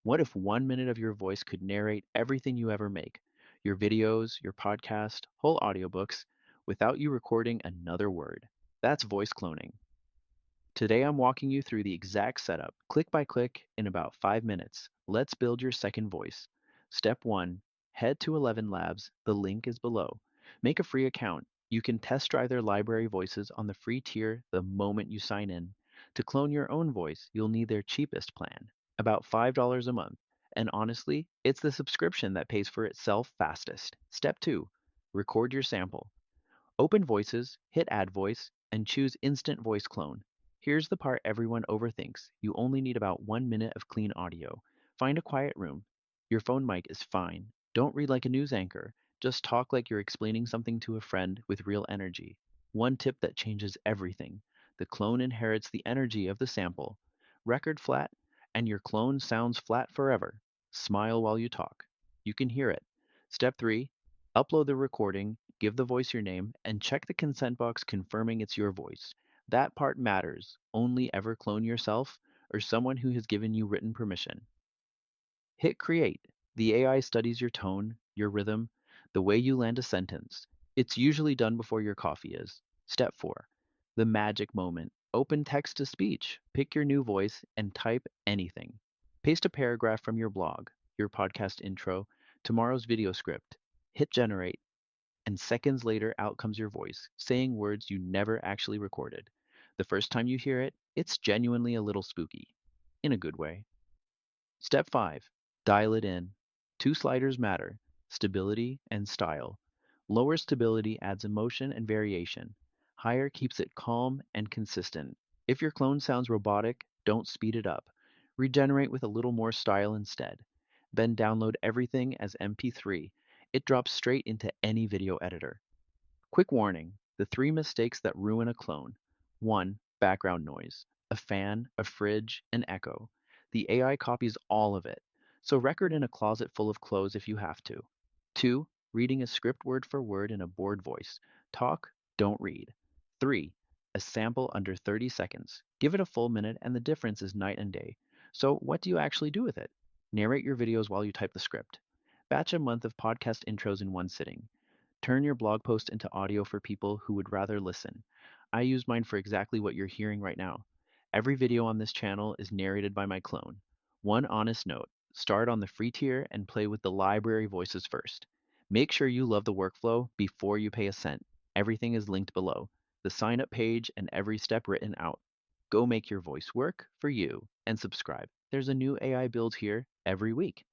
What if 1 minute of your voice could narrate everything you ever make? Your videos, your podcast, whole audiobooks, without you recording another word. That's voice cloning. Today I'm walking you through the exact setup, click by click, in about 5 minutes. Let's build your second voice. Step 1. Head to ElevenLabs. The link is below. Make a free account. You can test drive their library voices on the free tier the moment you sign in. To clone your own voice, you'll need their cheapest plan, about $5 a month. And honestly, it's the subscription that pays for itself fastest. Step 2. Record your sample. Open Voices, hit Add Voice, and choose Instant Voice Clone. Here's the part everyone overthinks. You only need about 1 minute of clean audio. Find a quiet room. Your phone mic is fine. Don't read like a news anchor. Just talk like you're explaining something to a friend with real energy. One tip that changes everything: the clone inherits the energy of the sample. Record flat, and your clone sounds flat forever. Smile while you talk. You can hear it. Step 3. Upload the recording, give the voice your name, and check the consent box confirming it's your voice. That part matters. Only ever clone yourself or someone who has given you written permission. Hit create. The AI studies your tone, your rhythm, the way you land a sentence. It's usually done before your coffee is. Step 4. The magic moment. Open text to speech. Pick your new voice and type anything. Paste a paragraph from your blog, your podcast intro, tomorrow's video script. Hit generate, and seconds later out comes your voice, saying words you never actually recorded. The first time you hear it, it's genuinely a little spooky, in a good way. Step 5. Dial it in. Two sliders matter: stability and style. Lower stability adds emotion and variation. Higher keeps it calm and consistent. If your clone sounds robotic, don't speed it up. Regenerate with a little more style instead. Then download everything as MP3. It drops straight into any video editor. Quick warning: the three mistakes that ruin a clone. 1. Background noise. A fan, a fridge, an echo. The AI copies all of it, so record in a closet full of clothes if you have to. 2. Reading a script word for word in a bored voice. Talk, don't read. 3. A sample under 30 seconds. Give it a full minute and the difference is night and day. So what do you actually do with it? Narrate your videos while you type the script. Batch a month of podcast intros in one sitting. Turn your blog post into audio for people who would rather listen. I use mine for exactly what you're hearing right now. Every video on this channel is narrated by my clone. One honest note: start on the free tier and play with the library voices first. Make sure you love the workflow before you pay a cent. Everything is linked below: the sign up page and every step written out. Go make your voice work for you and subscribe. There's a new AI build here every week.